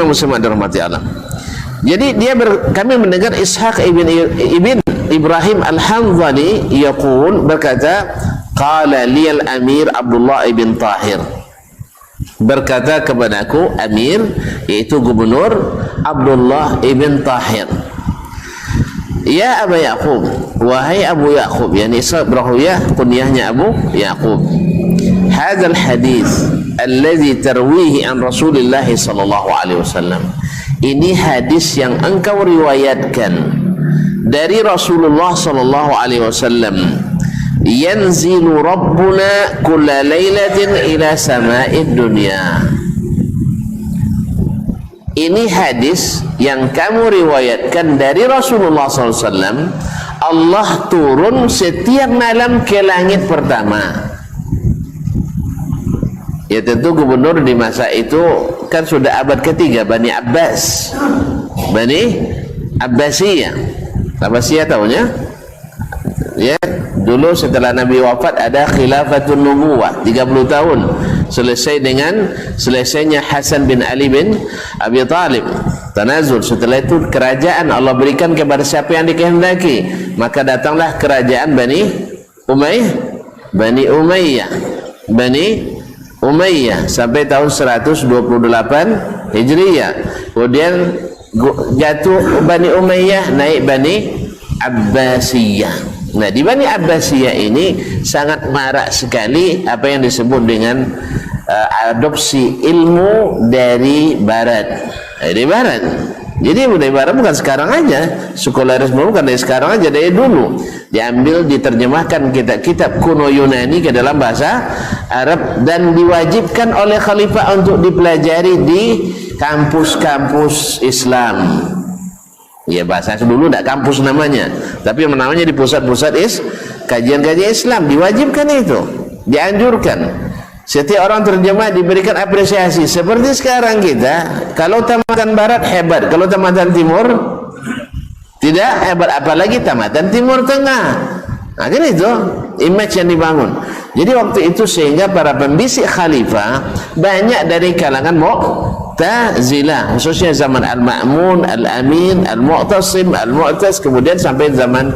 Muslim dirahmati Allah. Jadi kami mendengar Ishaq ibn Ibrahim al-Hanzali yaqul, berkata, qala liyal amir Abdullah ibn Tahir, berkata kepadaku amir, yaitu gubernur Abdullah ibn Tahir, ya Abu Yaqub, wahai Abu Yaqub, yani Ishaq bin Rahuyah kunyahnya Abu Yaqub, hadzal hadis alladhi tarwihi an Rasulillah sallallahu alaihi wasallam, ini hadis yang engkau riwayatkan dari Rasulullah sallallahu alaihi wasallam, yanzilu rabbuna kulla lailatin ila sama'id dunya. Ini hadis yang kamu riwayatkan dari Rasulullah SAW. Allah turun setiap malam ke langit pertama. Ya tentu gubernur di masa itu kan sudah abad ketiga, Bani Abbas, Bani Abbasiyah. Abbasiyah tahunya? Ya, dulu setelah Nabi wafat ada khilafatun nubuwah 30 tahun, selesai dengan selesainya Hasan bin Ali bin Abi Talib, tanazul. Setelah itu kerajaan Allah berikan kepada siapa yang dikehendaki, maka datanglah kerajaan Bani Umayyah sampai tahun 128 Hijriyah. Kemudian jatuh Bani Umayyah, naik Bani Abbasiyah. Nah, di Bani Abbasiyah ini sangat marak sekali apa yang disebut dengan adopsi ilmu dari barat. Dari barat. Jadi dari barat bukan sekarang aja, sekularisme bukan dari sekarang aja, dari dulu. Diambil, diterjemahkan kitab-kitab kuno Yunani ke dalam bahasa Arab dan diwajibkan oleh khalifah untuk dipelajari di kampus-kampus Islam. Ya, bahasa dulu tidak kampus namanya, tapi namanya di pusat-pusat kajian-kajian Islam, diwajibkan itu, dianjurkan. Setiap orang terjemah diberikan apresiasi. Seperti sekarang kita, kalau tamatan barat hebat, kalau tamatan timur tidak hebat, apalagi tamatan timur tengah. Nah, kan itu image yang dibangun. Jadi waktu itu sehingga para pembisik khalifah banyak dari kalangan Mu'tazilah, khususnya zaman Al-Ma'mun, Al-Amin, Al-Mu'tasim, Al-Mu'taz, kemudian sampai zaman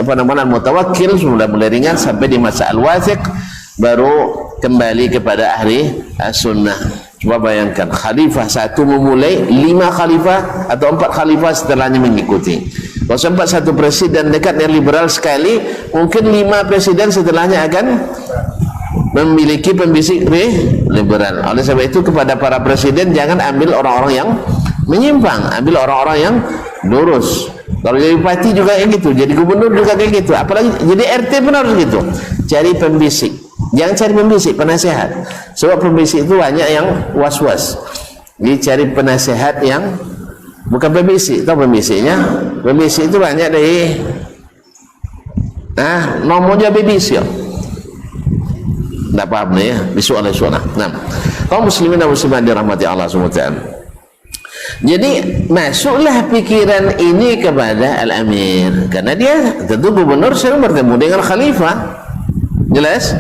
Al-Mutawakkil, mulai ringan sampai di masa Al-Wathiq, baru kembali kepada ahli sunnah. Coba bayangkan, khalifah satu memulai, 5 khalifah atau 4 khalifah setelahnya mengikuti. Kalau sempat satu presiden dekat yang liberal sekali, mungkin 5 presiden setelahnya akan memiliki pembisik liberal. Oleh sebab itu kepada para presiden jangan ambil orang-orang yang menyimpang, ambil orang-orang yang lurus. Kalau jadi bupati juga kayak gitu, jadi gubernur juga kayak gitu, apalagi jadi RT pun harus gitu. Cari pembisik, jangan cari pembisik, penasehat. Sebab pembisik itu banyak yang was-was. Jadi cari penasehat yang bukan pembisik. Tahu pembisiknya? Pembisik itu banyak dari nomornya pembisik. Tidak paham nih ya, besok oleh sunnah. Nah, kaum muslimin dan muslimat dirahmati Allah SWT. Jadi masuklah pikiran ini kepada Al-Amir, karena dia tentu gubernur sering bertemu dengan khalifah. Jelas?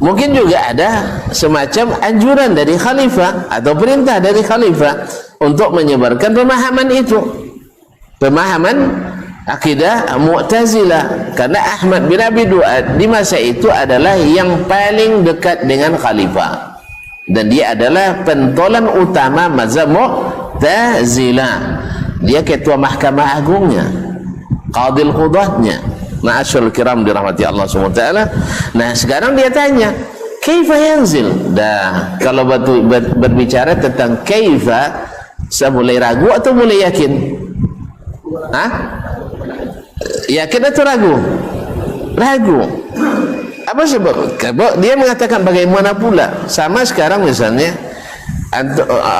Mungkin juga ada semacam anjuran dari khalifah atau perintah dari khalifah untuk menyebarkan pemahaman itu, pemahaman akidah Mu'tazilah, karena Ahmad bin Abi Du'ad di masa itu adalah yang paling dekat dengan khalifah dan dia adalah pentolan utama mazhab Mu'tazilah. Dia ketua mahkamah agungnya, qadil qudahnya. Ma'asyarul kiram dirahmati Allah SWT. Nah, sekarang dia tanya, kaifa yanzil? Dah, kalau berbicara tentang kaifa, saya mulai ragu atau mulai yakin? Yakin atau ragu? Ragu. Apa sebab? Dia mengatakan bagaimana pula? Sama sekarang misalnya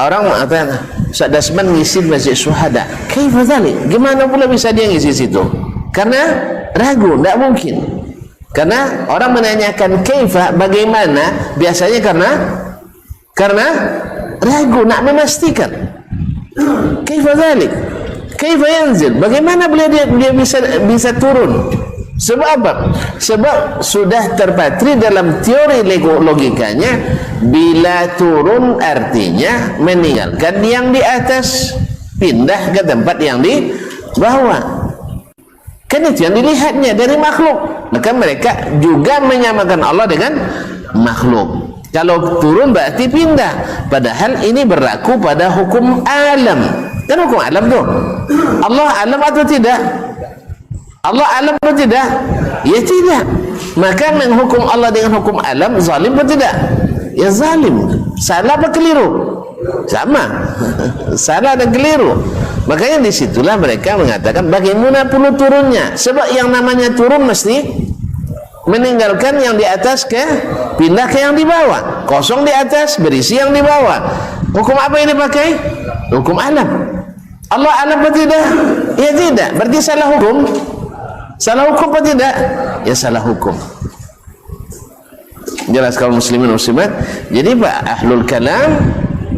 orang mengatakan Ustaz Dasman ngisi Masjid Syuhada. Kaifa dzalik? Gimana pula bisa dia ngisi situ? Karena ragu, tidak mungkin. Karena orang menanyakan kaifa, bagaimana, biasanya karena ragu, nak memastikan. Kaifa dzalik? Kaifa yanzil? Bagaimana boleh dia bisa turun? Sebab apa? Sebab sudah terpatri dalam teori logikanya, bila turun artinya meninggalkan yang di atas, pindah ke tempat yang di bawah. Kan itu yang dilihatnya dari makhluk. Maka mereka juga menyamakan Allah dengan makhluk. Kalau turun berarti pindah. Padahal ini berlaku pada hukum alam. Kan hukum alam tu. Allah alam atau tidak? Allah alam atau tidak? Ya tidak. Maka menghukum Allah dengan hukum alam zalim atau tidak? Ya zalim. Salah apa keliru? Sama. Salah dan keliru. Makanya disitulah mereka mengatakan bagaimana perlu turunnya. Sebab yang namanya turun mesti meninggalkan yang di atas ke pindah ke yang di bawah. Kosong di atas, berisi yang di bawah. Hukum apa yang dipakai? Hukum alam. Allah alam atau tidak? Ya tidak. Berarti salah hukum. Salah hukum atau tidak? Ya salah hukum. Jelas kaum muslimin muslimat. Jadi Pak ahlul kalam,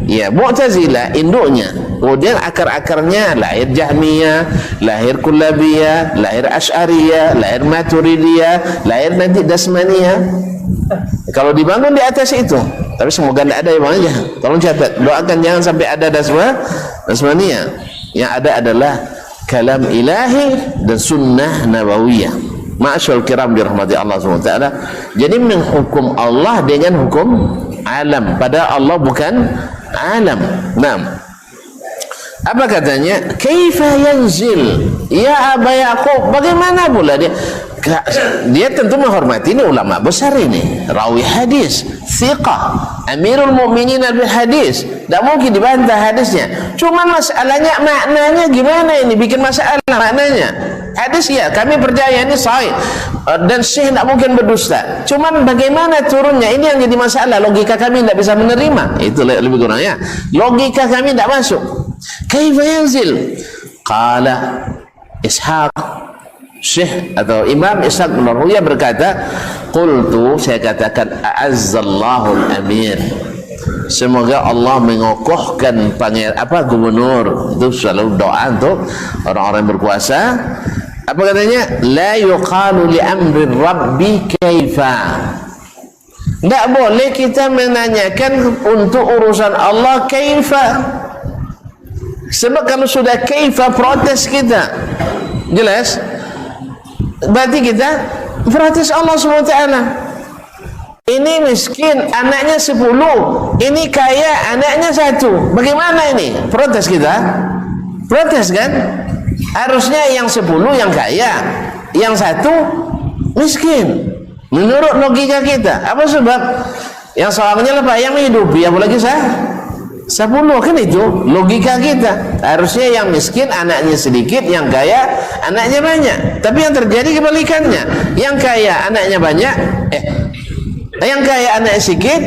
ya Mu'tazilah induknya, kemudian akar-akarnya lahir Jahmiyah, lahir Kullabiyah, lahir Asy'ariyah, lahir Maturidiyah, lahir nanti Dasmaniyah. Kalau dibangun di atas itu, tapi semoga tidak ada yang aja. Tolong catat, doakan jangan sampai ada Dasmaniyah. Yang ada adalah kalam ilahi dan sunnah nabawiyah. Ma'asyul kiram dirahmati Allah SWT. Jadi menghukum Allah dengan hukum alam, padahal Allah bukan alam. Nah, apa katanya? Kaifa yanzil ya Aba Yaqub? Bagaimana pula dia tentu menghormati ini ulama besar ini, rawi hadis, thiqah, amirul mu'minin bil hadis. Tak mungkin dibantah hadisnya. Cuma masalahnya maknanya gimana ini? Bikin masalah maknanya. Hadis ya kami percaya ini sahih dan syekh tak mungkin berdusta. Cuman bagaimana turunnya, ini yang jadi masalah. Logika kami tidak bisa menerima. Itu lebih kurang ya. Logika kami tidak masuk. Kaifa yanzil? Qala Ishaq, Syekh atau Imam Ishaq bin Rahuyah berkata, qultu, saya katakan, a'azzallahul amir, semoga Allah mengokohkan gubernur. Itu selalu doa untuk orang-orang berkuasa. Apa katanya? La yuqalu li amri rabbi kaifa. Tak boleh kita menanyakan untuk urusan Allah kaifa. Sebab kalau sudah kaifa, protes kita. Jelas? Berarti kita protes Allah SWT. Ini miskin, anaknya 10. Ini kaya, anaknya 1. Bagaimana ini? Protes kita. Protes kan? Harusnya yang 10 yang kaya, yang 1 miskin. Menurut logika kita. Apa sebab? Yang seorangnya lepas yang menghidupi, apalagi 10 kan itu logika kita. Harusnya yang miskin anaknya sedikit, yang kaya anaknya banyak. Tapi yang terjadi kebalikannya. Yang kaya anaknya banyak, yang kaya anaknya sedikit,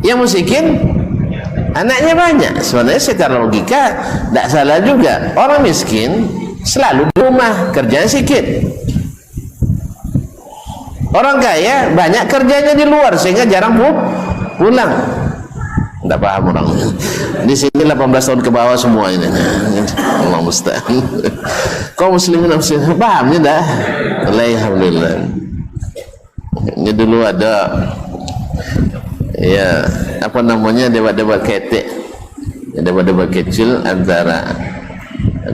yang miskin anaknya banyak. Sebenarnya secara logika tidak salah juga. Orang miskin selalu di rumah, kerjanya sedikit. Orang kaya banyak kerjanya di luar sehingga jarang pulang. Tidak paham orang. Di sini 18 tahun ke bawah semua ini. Allah musta'an. Kaum muslimin muslimin pahamnya dah. Alhamdulillah. Ini dulu ada ya apa namanya debat-debat ketek, debat-debat kecil antara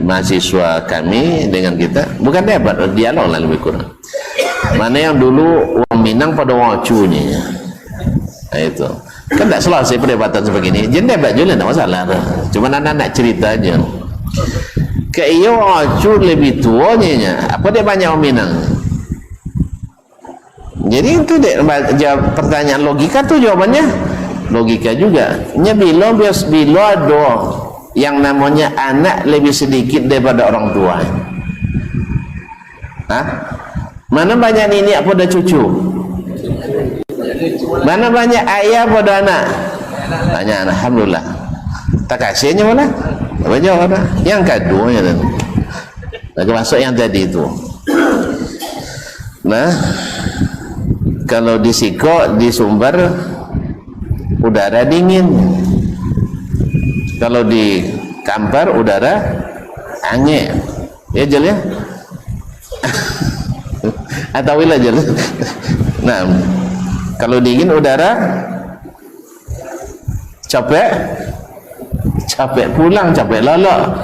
mahasiswa kami dengan kita. Bukan debat, dialog lah lebih kurang. Mana yang dulu orang Minang pada orang Acu ni. Nah, itu kan tak selesai perdebatan sebegini. Jadi debat juga tak masalah. Cuma anak-anak cerita aja. Ke iyo orang Acu lebih tuanya. Apa dia banyak orang Minang? Jadi itu jawab pertanyaan logika tu jawabannya logika juga. Nya bila ada yang namanya anak lebih sedikit daripada orang tua. Hah? Mana banyak nenek pada cucu? Mana banyak ayah pada anak? Banyak anak. Alhamdulillah. Tak kasihnya mana? Banyak orang. Yang kedua ya, lagi masuk yang tadi itu. Nah, kalau di Siko, di Sumber udara dingin. Kalau di Kampar udara angin. Ya Jel ya. atau wilayah. Nah, kalau dingin udara capek pulang, capek lolok.